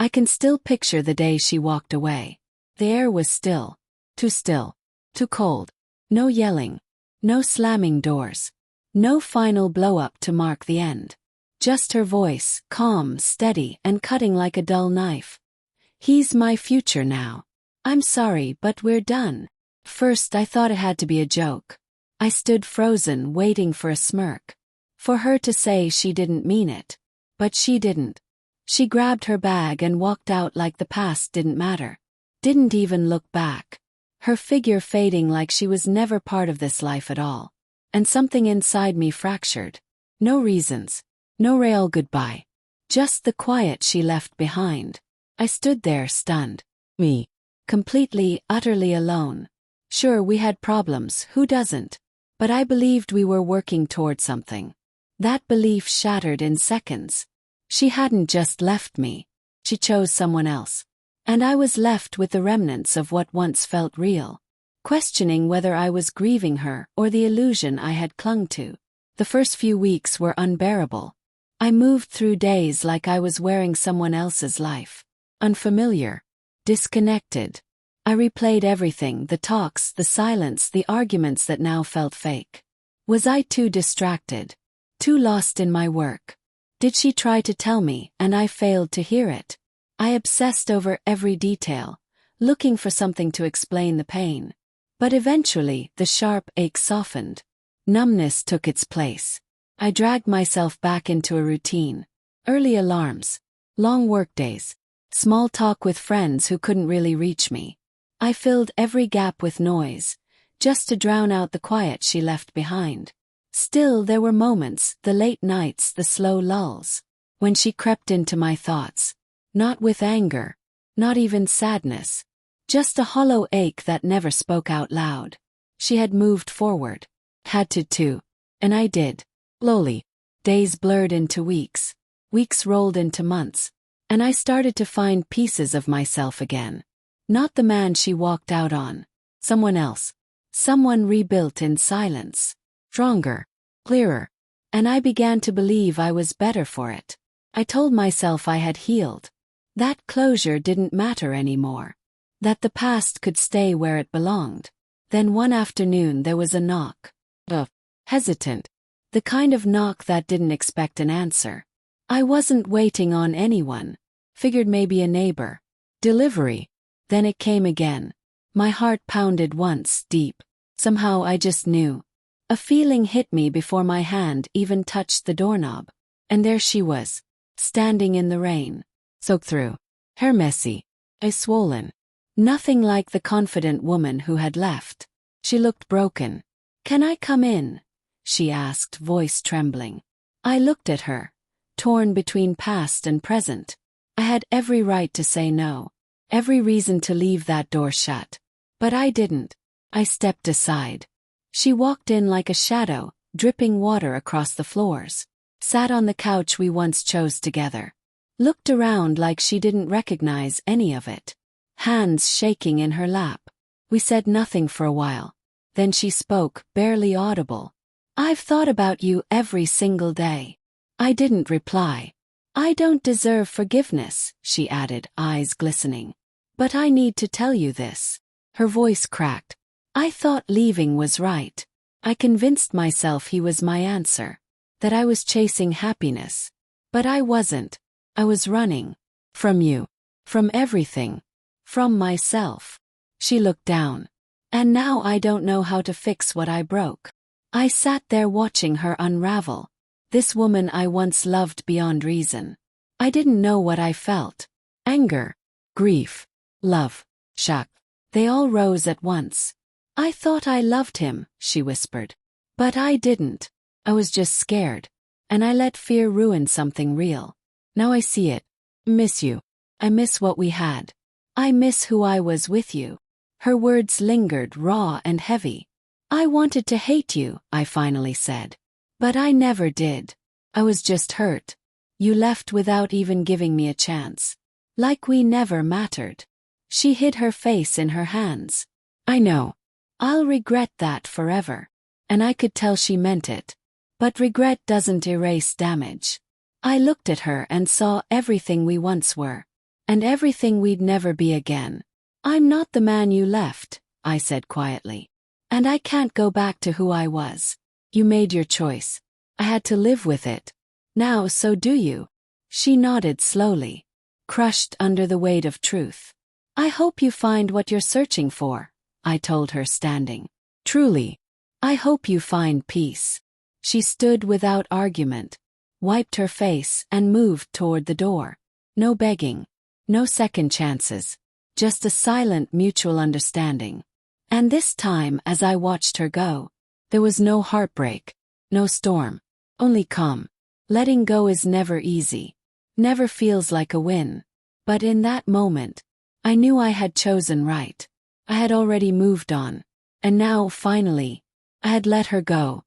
I can still picture the day she walked away. The air was still. Still. Too cold. No yelling. No slamming doors. No final blow-up to mark the end. Just her voice, calm, steady, and cutting like a dull knife. "He's my future now. I'm sorry, but we're done." First I thought it had to be a joke. I stood frozen, waiting for a smirk. For her to say she didn't mean it. But she didn't. She grabbed her bag and walked out like the past didn't matter. Didn't even look back. Her figure fading like she was never part of this life at all. And something inside me fractured. No reasons. No real goodbye. Just the quiet she left behind. I stood there stunned. Me. Completely, utterly alone. Sure, we had problems, who doesn't? But I believed we were working toward something. That belief shattered in seconds. She hadn't just left me. She chose someone else. And I was left with the remnants of what once felt real. Questioning whether I was grieving her or the illusion I had clung to. The first few weeks were unbearable. I moved through days like I was wearing someone else's life. Unfamiliar. Disconnected. I replayed everything, the talks, the silence, the arguments that now felt fake. Was I too distracted? Too lost in my work? Did she try to tell me, and I failed to hear it? I obsessed over every detail, looking for something to explain the pain. But eventually, the sharp ache softened. Numbness took its place. I dragged myself back into a routine. Early alarms. Long workdays. Small talk with friends who couldn't really reach me. I filled every gap with noise, just to drown out the quiet she left behind. Still, there were moments, the late nights, the slow lulls, when she crept into my thoughts. Not with anger. Not even sadness. Just a hollow ache that never spoke out loud. She had moved forward. Had to too. And I did. Slowly. Days blurred into weeks. Weeks rolled into months. And I started to find pieces of myself again. Not the man she walked out on. Someone else. Someone rebuilt in silence. Stronger. Clearer. And I began to believe I was better for it. I told myself I had healed. That closure didn't matter anymore. That the past could stay where it belonged. Then one afternoon there was a knock. Hesitant. The kind of knock that didn't expect an answer. I wasn't waiting on anyone. Figured maybe a neighbor. Delivery. Then it came again. My heart pounded once, deep. Somehow I just knew. A feeling hit me before my hand even touched the doorknob. And there she was. Standing in the rain. Soaked through. Hair messy. Eyes swollen. Nothing like the confident woman who had left. She looked broken. "Can I come in?" she asked, voice trembling. I looked at her. Torn between past and present. I had every right to say no. Every reason to leave that door shut. But I didn't. I stepped aside. She walked in like a shadow, dripping water across the floors. Sat on the couch we once chose together. Looked around like she didn't recognize any of it. Hands shaking in her lap. We said nothing for a while. Then she spoke, barely audible. "I've thought about you every single day." I didn't reply. "I don't deserve forgiveness," she added, eyes glistening. "But I need to tell you this." Her voice cracked. "I thought leaving was right. I convinced myself he was my answer. That I was chasing happiness. But I wasn't. I was running. From you. From everything. From myself." She looked down. "And now I don't know how to fix what I broke." I sat there watching her unravel. This woman I once loved beyond reason. I didn't know what I felt. Anger. Grief. Love. Shock. They all rose at once. "I thought I loved him," she whispered. "But I didn't. I was just scared. And I let fear ruin something real. Now I see it. Miss you. I miss what we had. I miss who I was with you." Her words lingered, raw and heavy. "I wanted to hate you," I finally said. "But I never did. I was just hurt. You left without even giving me a chance. Like we never mattered." She hid her face in her hands. "I know. I'll regret that forever." And I could tell she meant it. But regret doesn't erase damage. I looked at her and saw everything we once were. And everything we'd never be again. I'm not the man you left, I said quietly. And I can't go back to who I was. You made your choice. I had to live with it. Now so do you. She nodded slowly, crushed under the weight of truth. I hope you find what you're searching for, I told her, standing. Truly. I hope you find peace. She stood without argument, wiped her face and moved toward the door. No begging, no second chances, just a silent mutual understanding. And this time, as I watched her go, there was no heartbreak, no storm, only calm. Letting go is never easy, never feels like a win. But in that moment, I knew I had chosen right. I had already moved on. And now, finally, I had let her go.